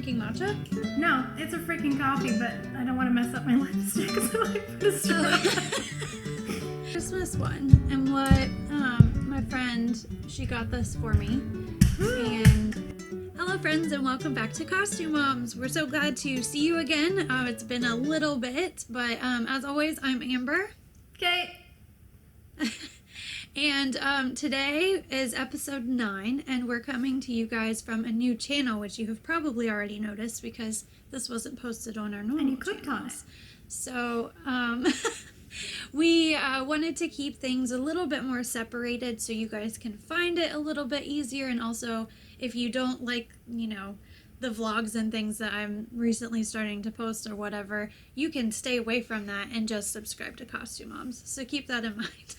drinking matcha? No, it's a freaking coffee, but I don't want to mess up my lipstick, so I put a straw. Christmas one, and what my friend, she got this for me. And hello friends, and welcome back to CostuMoms. We're so glad to see you again. It's been a little bit, but as always, I'm Amber. Cait. And today is episode 9, and we're coming to you guys from a new channel, which you have probably already noticed because this wasn't posted on our normal And you clicked on it. So we wanted to keep things a little bit more separated so you guys can find it a little bit easier, and also if you don't like, you know, the vlogs and things that I'm recently starting to post or whatever, you can stay away from that and just subscribe to CostuMoms. So keep that in mind.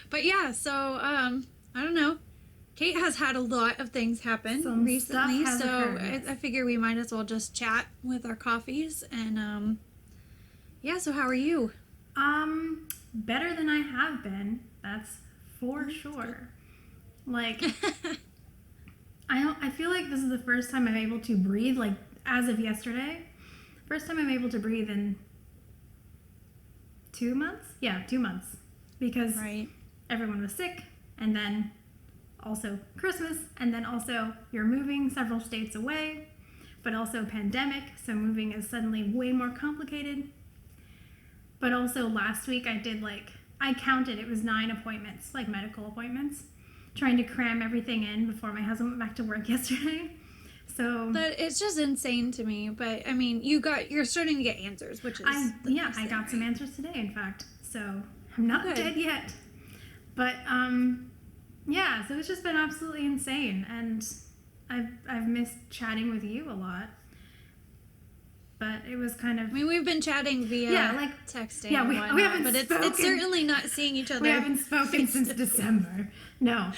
But yeah, so I don't know. Cait has had a lot of things happen recently, so I figure we might as well just chat with our coffees. And yeah, so how are you? Better than I have been. That's for sure. Like, I feel like this is the first time I'm able to breathe, like, as of yesterday. First time I'm able to breathe in 2 months? Yeah, 2 months. Because everyone was sick, and then also Christmas, and then also you're moving several states away, but also pandemic, so moving is suddenly way more complicated. But also last week I did, like, I counted, it was 9 appointments, like medical appointments, trying to cram everything in before my husband went back to work yesterday. So but it's just insane to me. But I mean, you're starting to get answers, which is I got some answers today, in fact. So I'm not dead yet. But yeah, so it's just been absolutely insane, and I've missed chatting with you a lot. But it was kind of... I mean, we've been chatting via texting and whatnot, we haven't but spoken. it's certainly not seeing each other. We haven't spoken since December. No.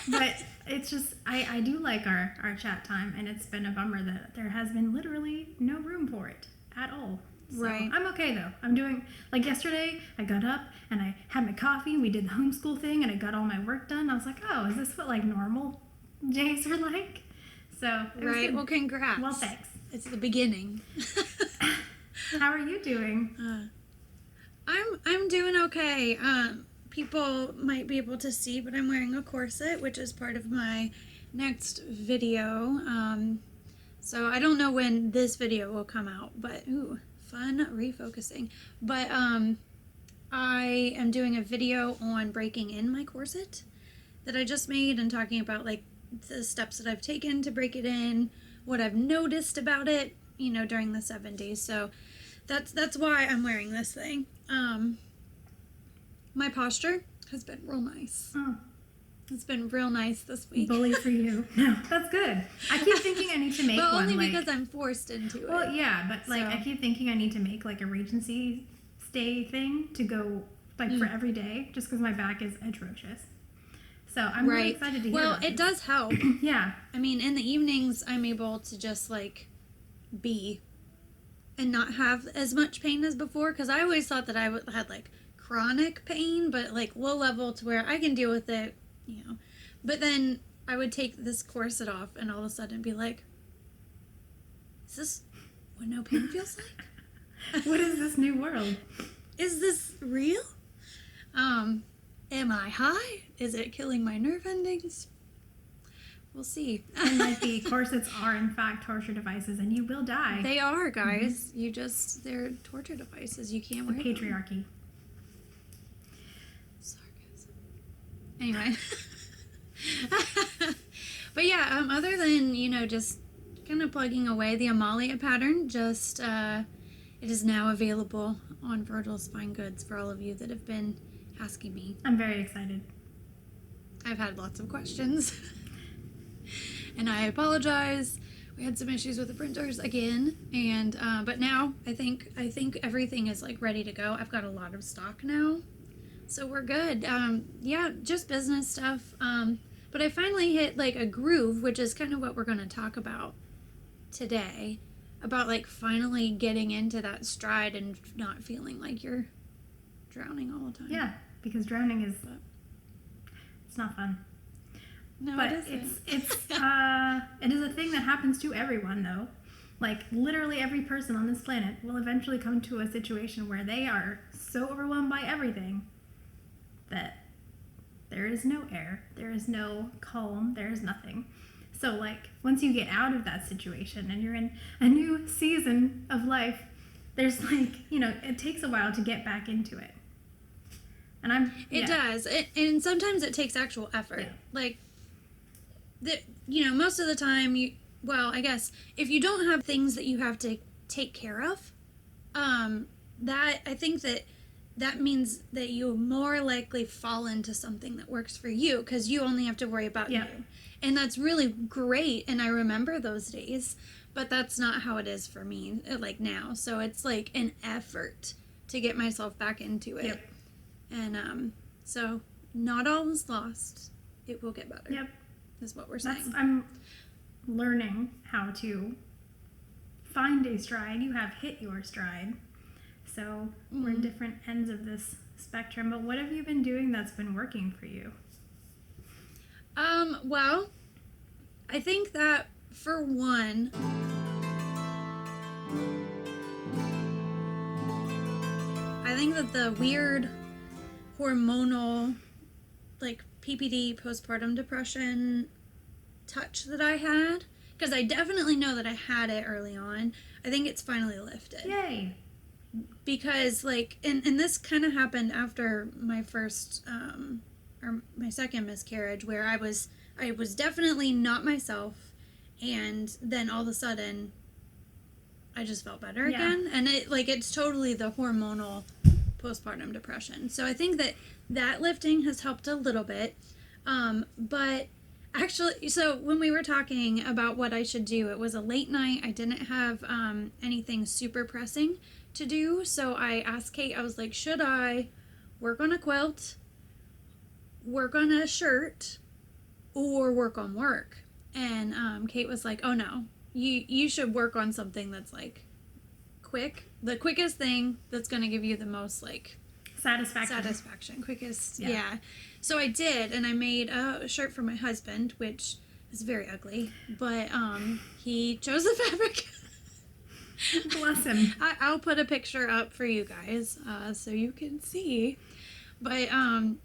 But it's just, I do like our chat time, and it's been a bummer that there has been literally no room for it at all. So I'm okay, though. I'm doing, like yesterday, I got up, and I had my coffee, and we did the homeschool thing, and I got all my work done. I was like, oh, is this what, like, normal days are like? So, right. Well, congrats. Well, thanks. It's the beginning. How are you doing? I'm doing okay. People might be able to see, but I'm wearing a corset, which is part of my next video. So I don't know when this video will come out, but fun refocusing. But I am doing a video on breaking in my corset that I just made, and talking about, like, the steps that I've taken to break it in, what I've noticed about it, you know, during the 7 days. So that's why I'm wearing this thing. My posture has been real nice. Oh. It's been real nice this week. Bully for you. No, that's good. I keep thinking I need to make but one. Only because I'm forced into it. Well, yeah, but like I keep thinking I need to make like a Regency stay thing to go like for every day, just because my back is atrocious. So I'm really excited to hear about it does help. Yeah. I mean, in the evenings, I'm able to just, like, be and not have as much pain as before. Because I always thought that I had, like, chronic pain, but, like, low level to where I can deal with it, you know. But then I would take this corset off and all of a sudden be like, is this what no pain feels like? What is this new world? Is this real? Am I high? Is it killing my nerve endings? We'll see. And like the corsets are in fact torture devices, and you will die. They are, guys. They're torture devices. You can't wear them. Patriarchy. Sarcasm. Anyway. But yeah, other than, you know, just kind of plugging away, the Amalia pattern just, it is now available on Virgil's Fine Goods for all of you that have been asking me. I'm very excited. I've had lots of questions. And I apologize. We had some issues with the printers again, and but now I think everything is like ready to go. I've got a lot of stock now, so we're good. Yeah, just business stuff. But I finally hit like a groove, which is kind of what we're going to talk about today, about like finally getting into that stride and not feeling like you're drowning all the time. Yeah, because drowning is it's not fun. No, but it isn't. it is a thing that happens to everyone, though. Like, literally every person on this planet will eventually come to a situation where they are so overwhelmed by everything that there is no air, there is no calm, there is nothing. So, like, once you get out of that situation and you're in a new season of life, there's, like, it takes a while to get back into it. And It does. And sometimes it takes actual effort. Yeah. Like, most of the time, I guess, if you don't have things that you have to take care of, I think that means that you'll more likely fall into something that works for you because you only have to worry about you. And that's really great, and I remember those days, but that's not how it is for me, like, now. So it's like an effort to get myself back into it. Yep. And so not all is lost. It will get better. Yep. Is what we're saying. I'm learning how to find a stride. You have hit your stride. So we're in different ends of this spectrum. But what have you been doing that's been working for you? Well, I think that for one, I think that the weird hormonal, like, PPD, postpartum depression touch that I had, because I definitely know that I had it early on, I think it's finally lifted. Yay! Because, like, and this kind of happened after my first, or my second miscarriage, where I was definitely not myself, and then all of a sudden, I just felt better again, and it's totally the hormonal postpartum depression. So I think that lifting has helped a little bit, but actually, so when we were talking about what I should do, it was a late night. I didn't have anything super pressing to do, so I asked Cait, I was like, should I work on a quilt, work on a shirt, or work on work? And Cait was like, oh no, you should work on something that's, like, quick, the quickest thing that's going to give you the most, like, satisfaction, quickest. Yeah. So I did, and I made a shirt for my husband, which is very ugly, but he chose the fabric. Bless him. I'll put a picture up for you guys so you can see. But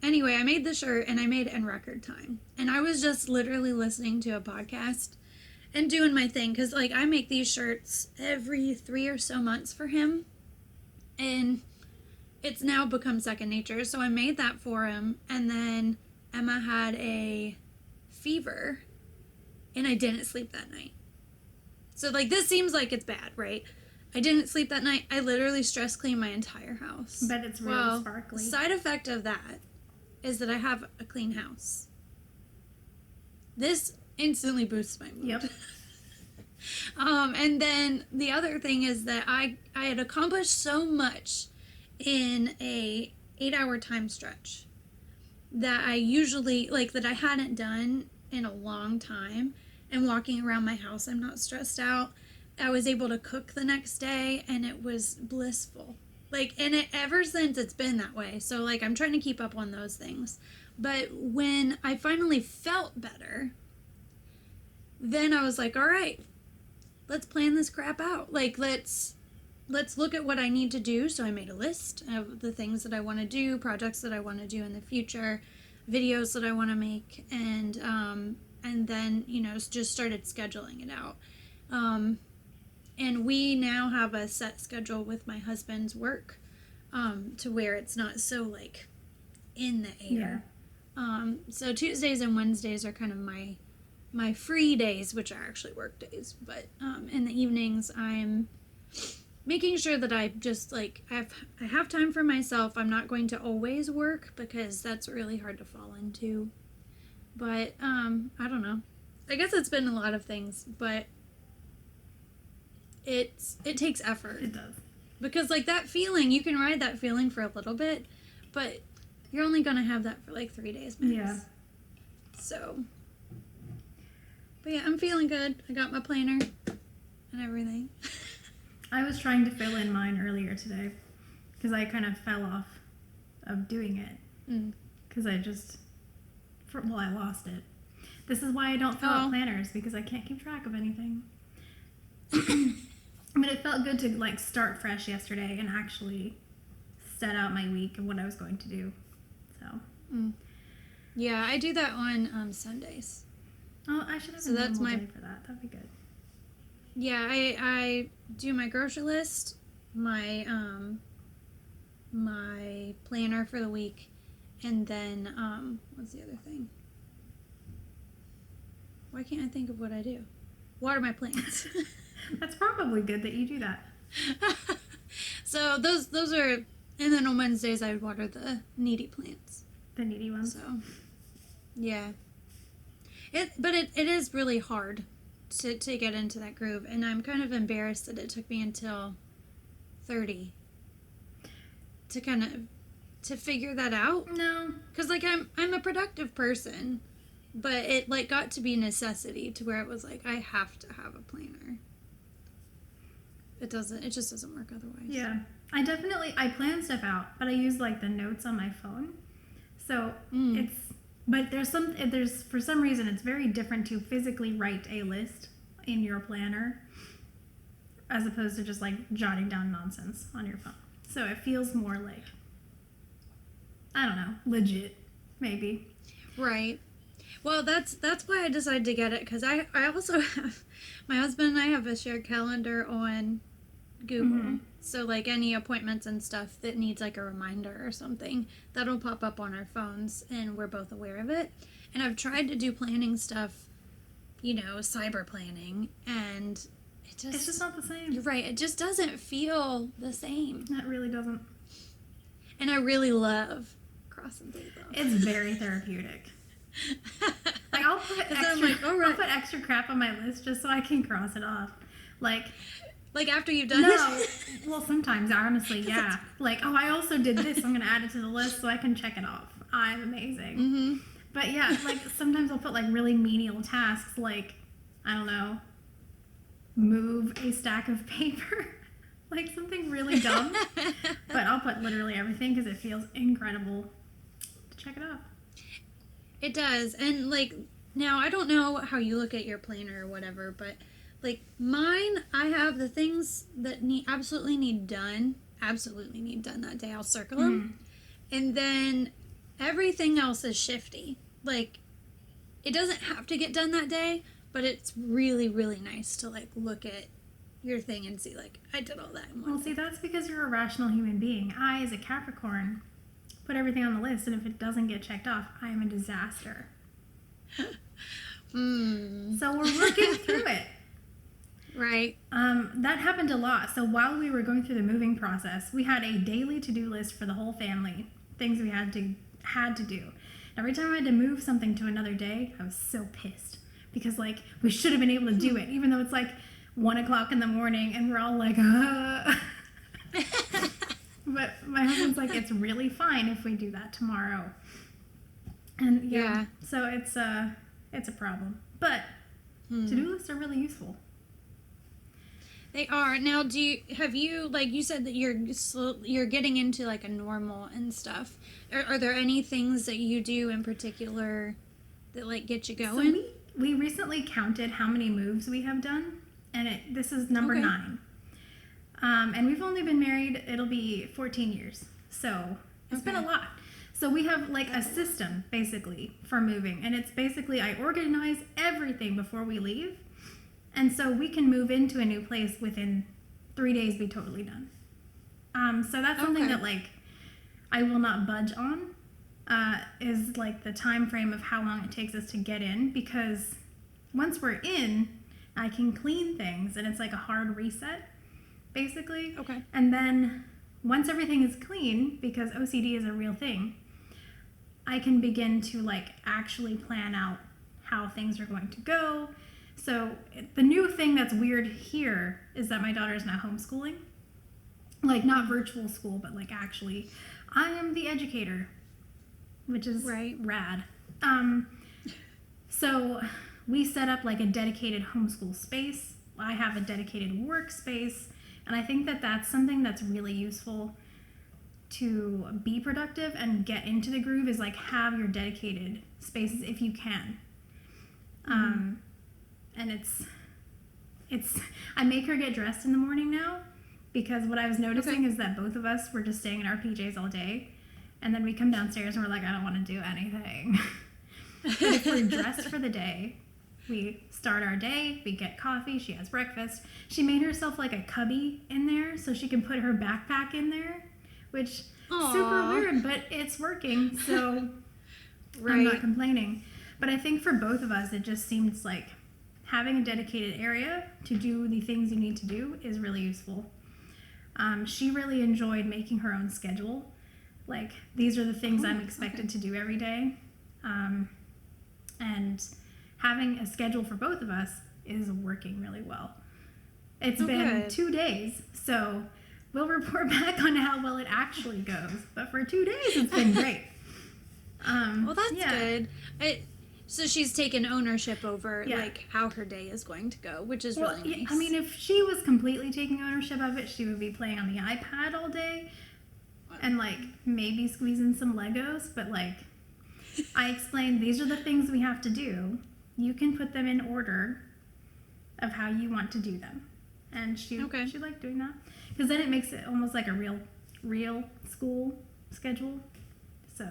anyway, I made the shirt, and I made it in record time. And I was just literally listening to a podcast and doing my thing, because, like, I make these shirts every 3 or so months for him, and it's now become second nature. So I made that for him, and then Emma had a fever, and I didn't sleep that night. So, like, this seems like it's bad, right? I didn't sleep that night. I literally stress cleaned my entire house. But it's really sparkly. Side effect of that is that I have a clean house. This instantly boosts my mood. Yep. And then the other thing is that I had accomplished so much in a 8-hour time stretch that I usually, like, that I hadn't done in a long time. And walking around my house, I'm not stressed out. I was able to cook the next day, and it was blissful. Like, and ever since it's been that way. So, like, I'm trying to keep up on those things. But when I finally felt better, then I was like, all right, let's plan this crap out. Like, let's look at what I need to do. So I made a list of the things that I want to do, projects that I want to do in the future, videos that I want to make, and then, just started scheduling it out. And we now have a set schedule with my husband's work, to where it's not so, like, in the air. Yeah. So Tuesdays and Wednesdays are kind of my free days, which are actually work days. But in the evenings, I'm making sure that I just, like, I have time for myself. I'm not going to always work, because that's really hard to fall into. But I don't know. I guess it's been a lot of things, but it takes effort. It does. Because, like, that feeling, you can ride that feeling for a little bit, but you're only going to have that for, like, 3 days max. Yeah. So, but yeah, I'm feeling good. I got my planner and everything. I was trying to fill in mine earlier today, because I kind of fell off of doing it. Because I lost it. This is why I don't fill out planners, because I can't keep track of anything. But it felt good to like start fresh yesterday and actually set out my week and what I was going to do. So. Yeah, I do that on Sundays. Oh, I should have so that's my day for that. That'd be good. Yeah, I do my grocery list, my my planner for the week, and then what's the other thing? Why can't I think of what I do? Water my plants. That's probably good that you do that. So those are, and then on Wednesdays I would water the needy plants. The needy ones. So yeah, but it is really hard to get into that groove, and I'm kind of embarrassed that it took me until 30 to figure that out. No, because like I'm a productive person, but it like got to be a necessity to where it was like I have to have a planner. It just doesn't work otherwise. Yeah, I plan stuff out, but I use like the notes on my phone, so but there's for some reason it's very different to physically write a list in your planner as opposed to just like jotting down nonsense on your phone. So it feels more like, I don't know, legit, maybe. Right. Well, that's why I decided to get it, because I also have, my husband and I have a shared calendar on Google. Mm-hmm. So like any appointments and stuff that needs like a reminder or something, that'll pop up on our phones and we're both aware of it. And I've tried to do planning stuff, cyber planning, and it's just not the same. You're right. It just doesn't feel the same. It really doesn't. And I really love crossing things off. It's very therapeutic. Like I'll put extra crap on my list just so I can cross it off. Like after you've done it? No. Well, sometimes, honestly, yeah. Like, oh, I also did this. I'm going to add it to the list so I can check it off. I'm amazing. Mm-hmm. But yeah, like sometimes I'll put like really menial tasks like, I don't know, move a stack of paper. Like something really dumb. But I'll put literally everything because it feels incredible to check it off. It does. And like, now I don't know how you look at your planner or whatever, but like mine, I have the things that absolutely need done that day. I'll circle them. And then everything else is shifty. Like, it doesn't have to get done that day, but it's really, really nice to like look at your thing and see like, I did all that in one Well, see, that's because you're a rational human being. I, as a Capricorn, put everything on the list, and if it doesn't get checked off, I am a disaster. So we're working through it. Right. That happened a lot. So while we were going through the moving process, we had a daily to-do list for the whole family, things we had to do. Every time I had to move something to another day, I was so pissed because like we should have been able to do it, even though it's like 1:00 in the morning and we're all like, But my husband's like, it's really fine if we do that tomorrow. And yeah. So it's a problem. But to-do lists are really useful. They are. Now, have you, like you said that you're getting into like a normal and stuff. Are there any things that you do in particular that like get you going? So we recently counted how many moves we have done, and this is number 9. And we've only been married, it'll be 14 years. So it's been a lot. So we have like a system basically for moving, and it's basically I organize everything before we leave. And so we can move into a new place within 3 days, be totally done. So that's something that like I will not budge on, is like the time frame of how long it takes us to get in, because once we're in, I can clean things and it's like a hard reset, basically. Okay. And then once everything is clean, because OCD is a real thing, I can begin to like actually plan out how things are going to go. So the new thing that's weird here is that my daughter is now homeschooling. Like not virtual school, but like actually I am the educator, which is rad. So we set up like a dedicated homeschool space. I have a dedicated workspace. And I think that that's something that's really useful to be productive and get into the groove, is like have your dedicated spaces if you can. And I make her get dressed in the morning now, because what I was noticing is that both of us were just staying in our PJs all day, and then we come downstairs and we're like, I don't want to do anything. But if we're dressed for the day, we start our day, we get coffee, she has breakfast. She made herself like a cubby in there so she can put her backpack in there, which super weird, but it's working, so I'm not complaining. But I think for both of us, it just seems like having a dedicated area to do the things you need to do is really useful. She really enjoyed making her own schedule. Like, these are the things I'm expected to do every day. And having a schedule for both of us is working really well. It's been 2 days, so we'll report back on how well it actually goes. But for 2 days, it's been great. Well, that's good. So she's taken ownership over like how her day is going to go, which is really nice. I mean, if she was completely taking ownership of it, she would be playing on the iPad all day and like maybe squeezing some Legos. But like, I explained, these are the things we have to do. You can put them in order of how you want to do them, and she liked doing that, because then it makes it almost like a real school schedule. So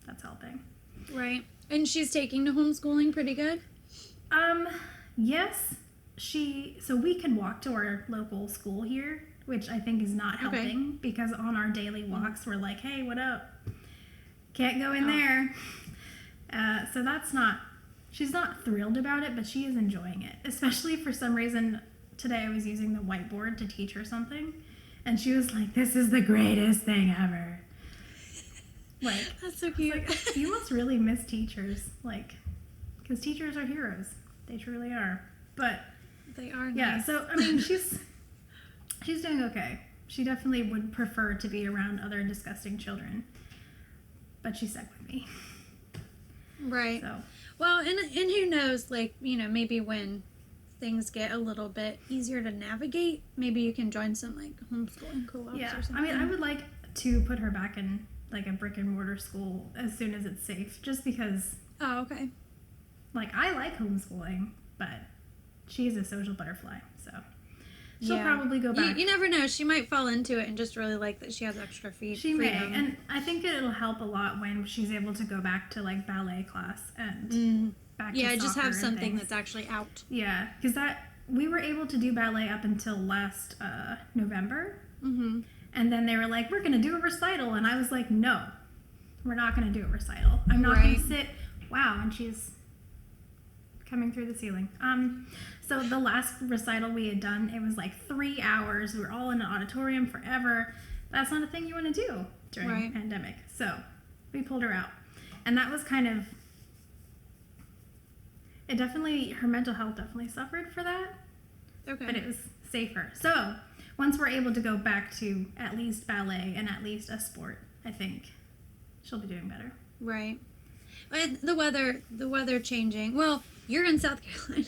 that's helping. Right. And she's taking to homeschooling pretty good? Yes. So we can walk to our local school here, which I think is not helping, because on our daily walks, we're like, hey, what up? Can't go in there. So she's not thrilled about it, but she is enjoying it. Especially for some reason, today I was using the whiteboard to teach her something, and she was like, this is the greatest thing ever. Like, that's so cute. Like, you must really miss teachers, like, because teachers are heroes. They truly are. But they are nice. Yeah, so I mean, she's doing okay. She definitely would prefer to be around other disgusting children, but she's stuck with me. Right. So, well, and who knows, like, you know, maybe when things get a little bit easier to navigate, maybe you can join some like homeschooling co-ops or something. I mean, I would like to put her back in like a brick and mortar school as soon as it's safe, just because like, I like homeschooling, but she's a social butterfly, so she'll probably go back. You never know, she might fall into it and just really like that she has extra freedom. She may, and I think it'll help a lot when she's able to go back to like ballet class and back to soccer just have something things. that's actually out. Yeah, because we were able to do ballet up until last November. And then they were like, we're going to do a recital. And I was like, no, we're not going to do a recital. I'm not going to sit. Wow. And she's coming through the ceiling. So the last recital we had done, it was like 3 hours. We were all in an auditorium forever. That's not a thing you want to do during a pandemic. So we pulled her out. And that was kind of, her mental health definitely suffered for that. Okay. But it was safer. So once we're able to go back to at least ballet and at least a sport, I think she'll be doing better. Right. And the weather changing. Well, you're in South Carolina.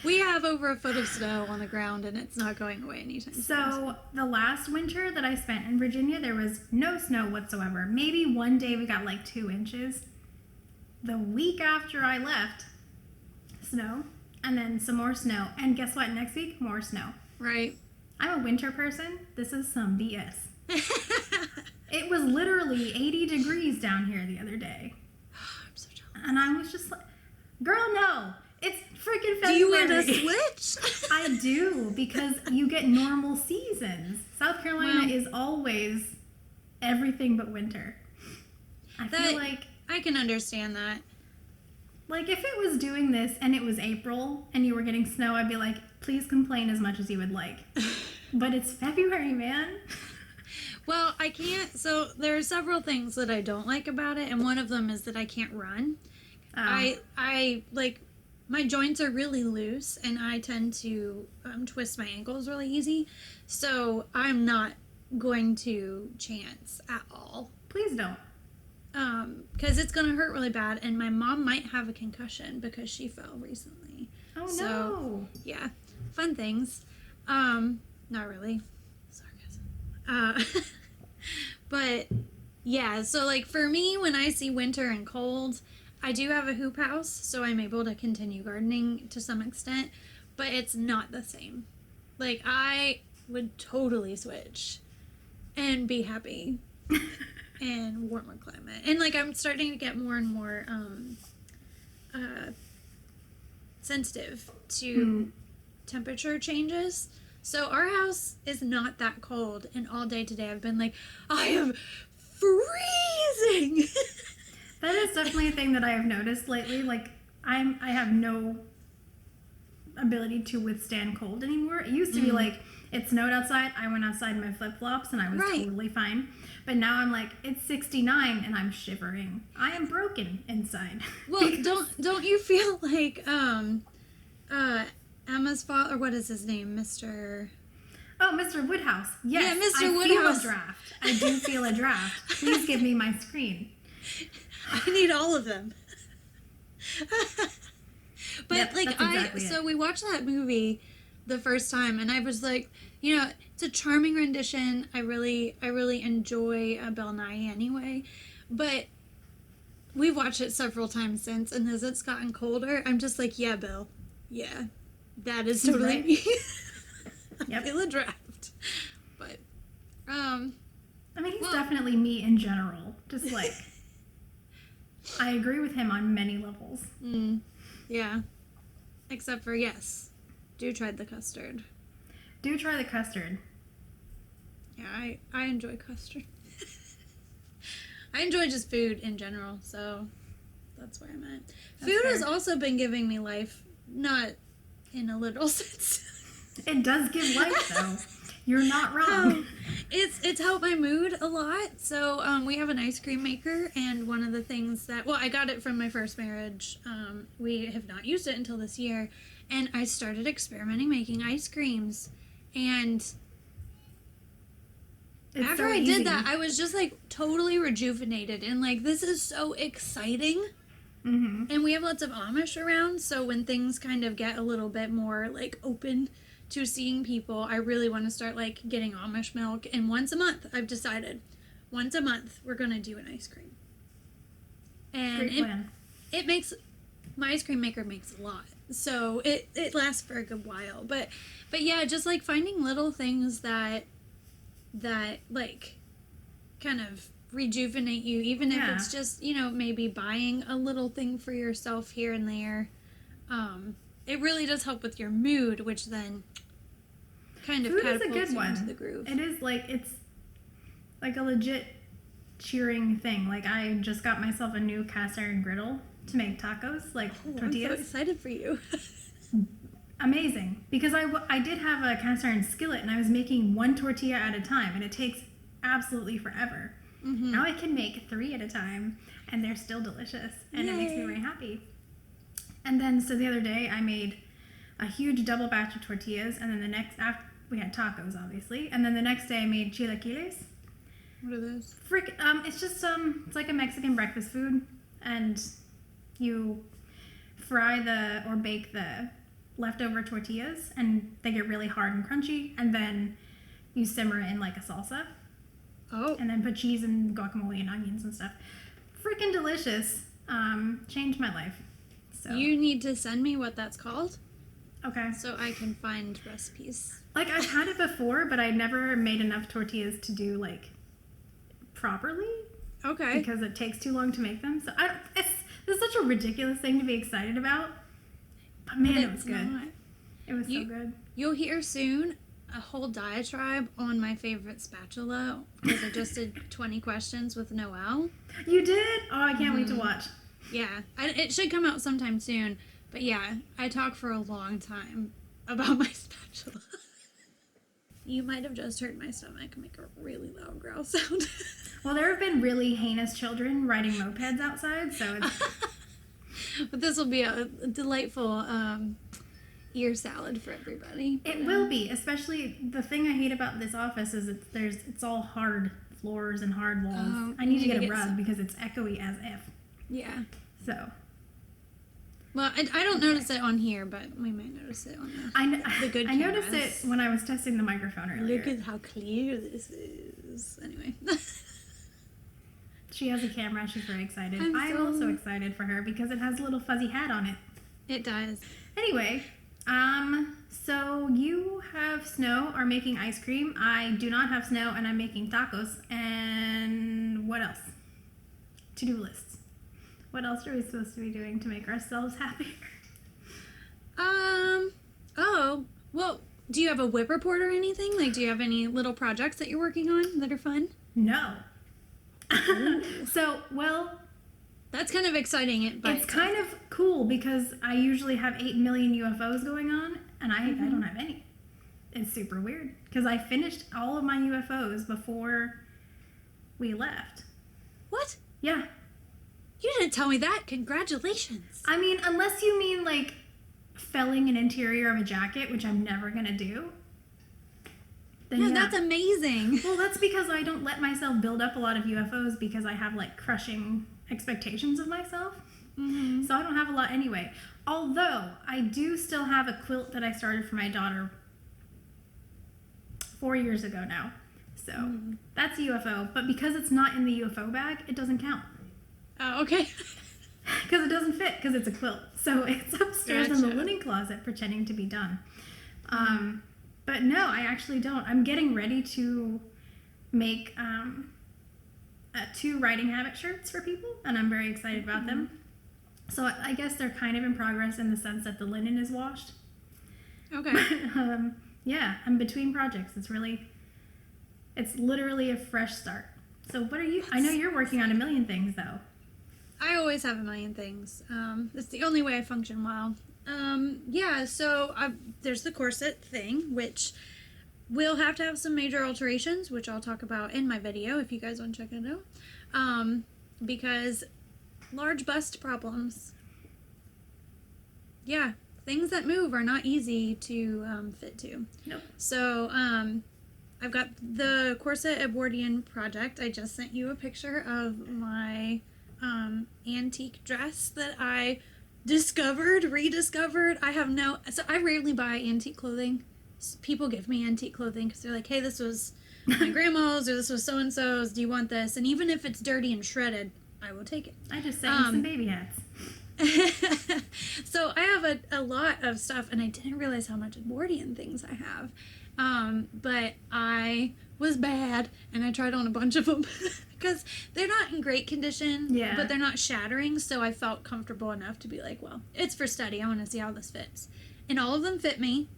We have over a foot of snow on the ground, and it's not going away anytime soon. So the last winter that I spent in Virginia, there was no snow whatsoever. Maybe one day we got like 2 inches. The week after I left, snow. And then some more snow. And guess what? Next week, more snow. Right. I'm a winter person. This is some BS. It was literally 80 degrees down here the other day. I'm so jealous. And I was just like, girl, no. It's freaking February. Do you want to switch? I do, because you get normal seasons. South Carolina is always everything but winter. I feel like I can understand that. Like, if it was doing this and it was April and you were getting snow, I'd be like, please complain as much as you would like. But it's February, man. Well, I can't. So there are several things that I don't like about it, and one of them is that I can't run. I like, my joints are really loose, and I tend to twist my ankles really easy. So I'm not going to chance at all. Please don't. Because it's going to hurt really bad, and my mom might have a concussion because she fell recently. Oh, no. Yeah, fun things. Not really. Sarcasm. But, yeah, so, like, for me, when I see winter and cold, I do have a hoop house, so I'm able to continue gardening to some extent, but it's not the same. Like, I would totally switch and be happy in warmer climate. And, like, I'm starting to get more and more sensitive to temperature changes. So our house is not that cold, and all day today I've been like, I am freezing. That is definitely a thing that I have noticed lately. Like, I have no ability to withstand cold anymore. It used to be like, it snowed outside, I went outside in my flip-flops and I was totally fine. But now I'm like, it's 69 and I'm shivering. I am broken inside. Well, don't you feel like Emma's father, or what is his name, Mr. Oh, Mr. Woodhouse. Yes, Yeah, Mr. I feel Woodhouse. a draft. I do feel a draft. Please give me my screen. I need all of them. But Yep, like that's exactly so we watched that movie the first time, and I was like, you know, it's a charming rendition. I really enjoy Bill Nye anyway, but we've watched it several times since, and as it's gotten colder, I'm just like, yeah, Bill, yeah, that is totally right. me. Yep. I feel a draft, but I mean, he's definitely me in general. Just like, I agree with him on many levels. Yeah, except for yes, do try the custard. Do try the custard. Yeah, I enjoy custard. I enjoy just food in general, so that's where I'm at. That's Food fair. has also been giving me life, not in a literal sense. It does give life, though. You're not wrong. It's helped my mood a lot. So we have an ice cream maker, and one of the things that, well, I got it from my first marriage. We have not used it until this year, and I started experimenting making ice creams, and It's after so I easy. did that, I was just like totally rejuvenated, and like, this is so exciting. Mm-hmm. And we have lots of Amish around, so when things kind of get a little bit more like open to seeing people, I really want to start like getting Amish milk. And once a month, I've decided, once a month we're gonna do an ice cream. And Great plan. it makes, my ice cream maker makes a lot, so it lasts for a good while. But yeah, just like finding little things that like kind of rejuvenate you, even if it's just, you know, maybe buying a little thing for yourself here and there. It really does help with your mood, which then kind of Food is a catapults good you one. into the groove. It is like, it's like a legit cheering thing. Like, I just got myself a new cast iron griddle to make tacos, like tortillas. I'm so excited for you. Amazing. Because I did have a cast iron skillet, and I was making one tortilla at a time, and it takes absolutely forever. Mm-hmm. Now I can make 3 at a time, and they're still delicious, and it makes me very happy. And then, so the other day, I made a huge double batch of tortillas, and then the next, after we had tacos, obviously, and then the next day I made chilaquiles. What are those? It's just it's like a Mexican breakfast food, and you fry or bake the leftover tortillas, and they get really hard and crunchy, and then you simmer it in like a salsa. Oh. And then put cheese and guacamole and onions and stuff. Freaking delicious. Changed my life. So You need to send me what that's called, okay. so I can find recipes. Like, I've had it before, but I never made enough tortillas to do like properly Okay. because it takes too long to make them. So this is such a ridiculous thing to be excited about. But man, it was It's good. not. It was so good. You'll hear soon a whole diatribe on my favorite spatula, because I just did 20 questions with Noelle. You did? Oh, I can't wait to watch. Yeah, it should come out sometime soon. But yeah, I talk for a long time about my spatula. You might have just heard my stomach make a really loud growl sound. Well, there have been really heinous children riding mopeds outside, so it's... But this will be a delightful ear salad for everybody. It will be, especially the thing I hate about this office is it's all hard floors and hard walls. Oh, I need to get a get rug because it's echoey as if. Yeah. So Well, I don't notice it on here, but we might notice it on the good I noticed cameras. it when I was testing the microphone earlier. Look at how clear this is. Anyway. She has a camera. She's very excited. I'm I'm also excited for her because it has a little fuzzy hat on it. It does. Anyway, so you have snow, are making ice cream. I do not have snow, and I'm making tacos. And what else? To-do lists. What else are we supposed to be doing to make ourselves happier? Oh, well, do you have a whip report or anything? Like, do you have any little projects that you're working on that are fun? No. Well, that's kind of exciting. It's kind of cool because I usually have 8 million UFOs going on, and I don't have any. It's super weird because I finished all of my UFOs before we left. What? Yeah. You didn't tell me that. Congratulations. I mean, unless you mean like felling an interior of a jacket, which I'm never going to do. Yeah, that's amazing. Well, that's because I don't let myself build up a lot of UFOs because I have like crushing expectations of myself. Mm-hmm. So I don't have a lot anyway. Although I do still have a quilt that I started for my daughter 4 years ago now. So that's a UFO. But because it's not in the UFO bag, it doesn't count. Oh, okay. Because it doesn't fit because it's a quilt. So it's upstairs in the linen closet pretending to be done. But no, I actually don't. I'm getting ready to make 2 writing habit shirts for people, and I'm very excited about them. So I guess they're kind of in progress in the sense that the linen is washed. Okay. Yeah, I'm between projects. It's literally a fresh start. So what are you? I know you're working on a million things though. I always have a million things. It's the only way I function well. Yeah, so there's the corset thing, which will have to have some major alterations, which I'll talk about in my video if you guys want to check it out. Because large bust problems. Yeah, things that move are not easy to fit to. Nope. So, I've got the corset Edwardian project. I just sent you a picture of my antique dress that I rediscovered. So I rarely buy antique clothing. People give me antique clothing because they're like, hey, this was my grandma's or this was so-and-so's. Do you want this? And even if it's dirty and shredded, I will take it. I just sent you some baby hats. So I have a lot of stuff, and I didn't realize how much Edwardian things I have. But I was bad, and I tried on a bunch of them because they're not in great condition, but they're not shattering, so I felt comfortable enough to be like, well, it's for study. I want to see how this fits. And all of them fit me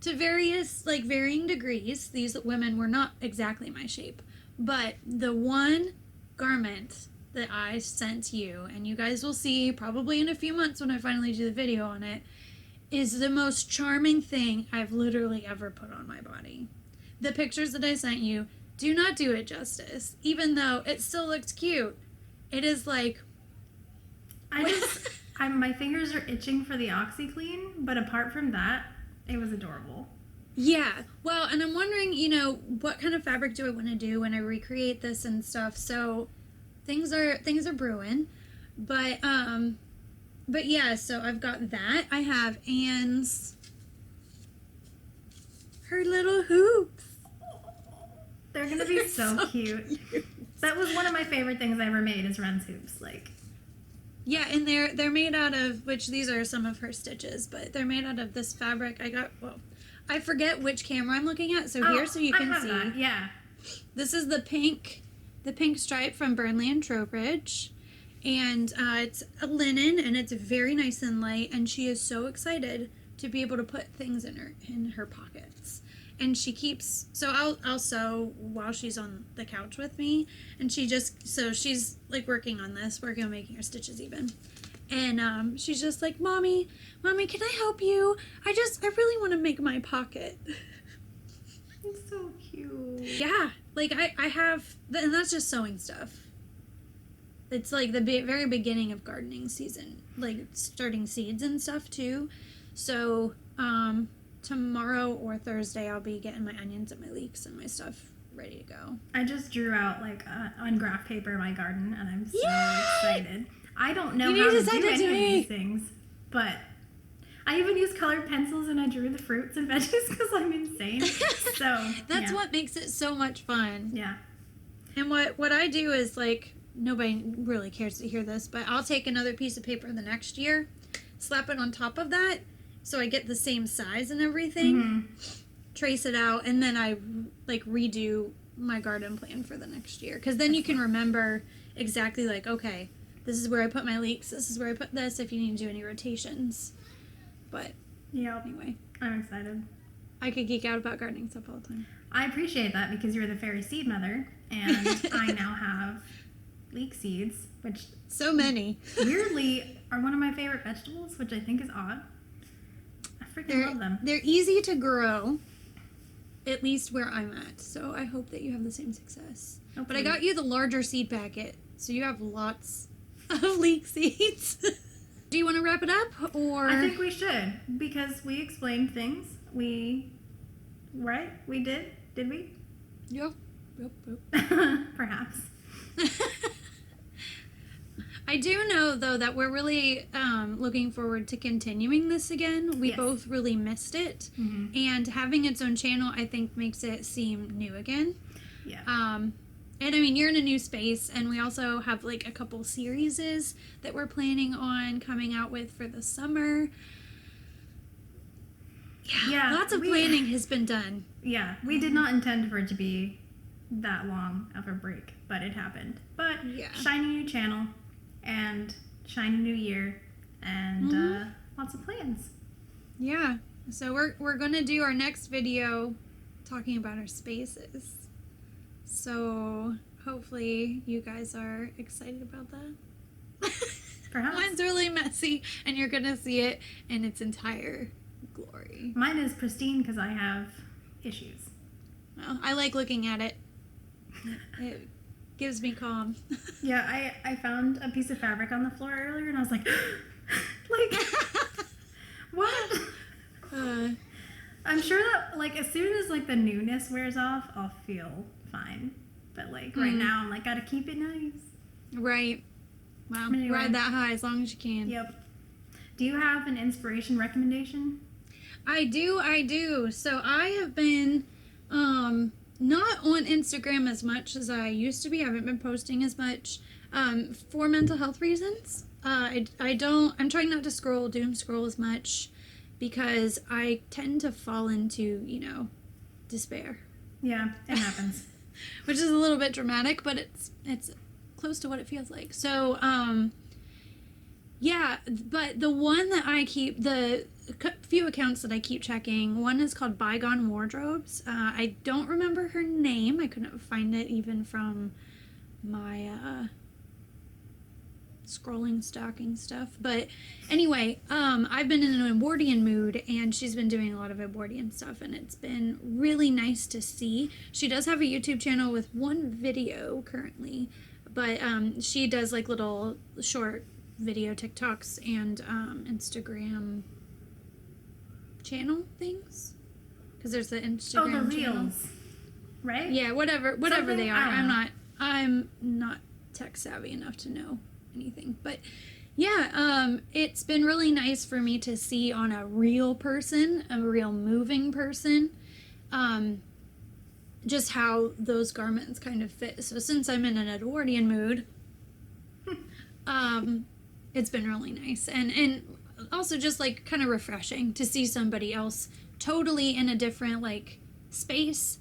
to varying degrees. These women were not exactly my shape, but the one garment that I sent you, and you guys will see probably in a few months when I finally do the video on it, is the most charming thing I've literally ever put on my body. The pictures that I sent you do not do it justice, even though it still looks cute. It is like... my fingers are itching for the OxyClean, but apart from that, it was adorable. Yeah. Well, and I'm wondering, what kind of fabric do I want to do when I recreate this and stuff, so... Things are brewing, but yeah, so I've got that. I have Anne's, her little hoops. They're gonna be so cute. That was one of my favorite things I ever made is Ren's hoops. Yeah, and they're made out of, which these are some of her stitches, but they're made out of this fabric. I forget which camera I'm looking at, so here so you can see. That. Yeah. This is the pink stripe from Burnley and Trowbridge, and it's a linen, and it's very nice and light, and she is so excited to be able to put things in her pockets. And she keeps, so I'll sew while she's on the couch with me, and she's like working on making her stitches even, and she's just like, mommy, can I help you? I really want to make my pocket. It's so cute. Yeah, I have, and that's just sewing stuff. It's like the very beginning of gardening season, like starting seeds and stuff too. So tomorrow or Thursday I'll be getting my onions and my leeks and my stuff ready to go. I just drew out on graph paper my garden, and I'm so excited. I don't know how to do any of these things, but I even used colored pencils, and I drew the fruits and veggies because I'm insane. So that's what makes it so much fun. Yeah. And what I do is nobody really cares to hear this, but I'll take another piece of paper the next year, slap it on top of that, so I get the same size and everything, trace it out, and then I like redo my garden plan for the next year. Because then you can remember exactly like, okay, this is where I put my leeks, this is where I put this, if you need to do any rotations. But anyway, I'm excited. I could geek out about gardening stuff all the time. I appreciate that because you're the fairy seed mother, and I now have leek seeds, which so many weirdly are one of my favorite vegetables, which I think is odd. I freaking love them. They're easy to grow, at least where I'm at. So I hope that you have the same success. Hopefully. But I got you the larger seed packet, so you have lots of leek seeds. Do you want to wrap it up, or? I think we should, because we explained things. We did? Did we? Yep. Perhaps. I do know, though, that we're really looking forward to continuing this again. We both really missed it. Mm-hmm. And having its own channel, I think, makes it seem new again. Yeah. And I mean, you're in a new space, and we also have like a couple series that we're planning on coming out with for the summer. Yeah, lots of planning has been done. Yeah, we did not intend for it to be that long of a break, but it happened. But shiny new channel and shiny new year and lots of plans. Yeah, so we're gonna do our next video talking about our spaces. So hopefully you guys are excited about that. Perhaps. Mine's really messy, and you're gonna see it in its entire glory. Mine is pristine because I have issues. Well, I like looking at it. It gives me calm. Yeah, I found a piece of fabric on the floor earlier, and I was like, what? I'm sure that, like, as soon as, like, the newness wears off, I'll feel fine. But, like, right now, I'm like, gotta keep it nice. Right. Well, Anyway. ride that high as long as you can. Yep. Do you have an inspiration recommendation? I do. So I have been not on Instagram as much as I used to be. I haven't been posting as much for mental health reasons. I'm trying not to doom scroll as much because I tend to fall into, despair. Yeah, it happens. Which is a little bit dramatic, but it's close to what it feels like. So, yeah, but the one that I keep, the few accounts that I keep checking, one is called Bygone Wardrobes. I don't remember her name. I couldn't find it even from my scrolling, stalking stuff. But anyway, I've been in an Edwardian mood, and she's been doing a lot of Edwardian stuff, and it's been really nice to see. She does have a YouTube channel with one video currently, but she does like little short video TikToks and Instagram channel things, because there's the Instagram the channel. reels, right? Yeah, whatever Something, they are. I don't know. I'm not tech savvy enough to know anything, but yeah, it's been really nice for me to see on a real person, a real moving person, just how those garments kind of fit. So since I'm in an Edwardian mood, it's been really nice, and also just like kind of refreshing to see somebody else totally in a different like space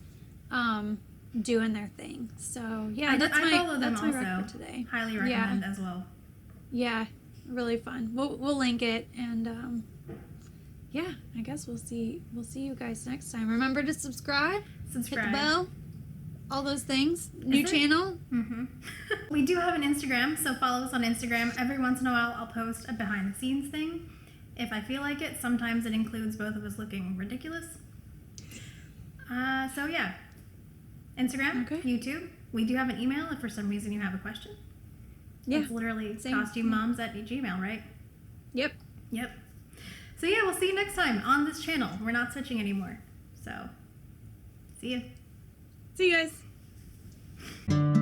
doing their thing. So yeah, I follow them that's my also. rec for today. Highly recommend as well. Yeah, really fun. We'll link it, and yeah, I guess we'll see you guys next time. Remember to subscribe, hit the bell, all those things. New channel. Mm-hmm. We do have an Instagram, so follow us on Instagram. Every once in a while, I'll post a behind the scenes thing if I feel like it. Sometimes it includes both of us looking ridiculous. So yeah, Instagram, YouTube. We do have an email if for some reason you have a question. Yeah, it's literally CostuMoms@gmail, right? Yep. So yeah, we'll see you next time on this channel. We're not switching anymore. So, see you. See you guys.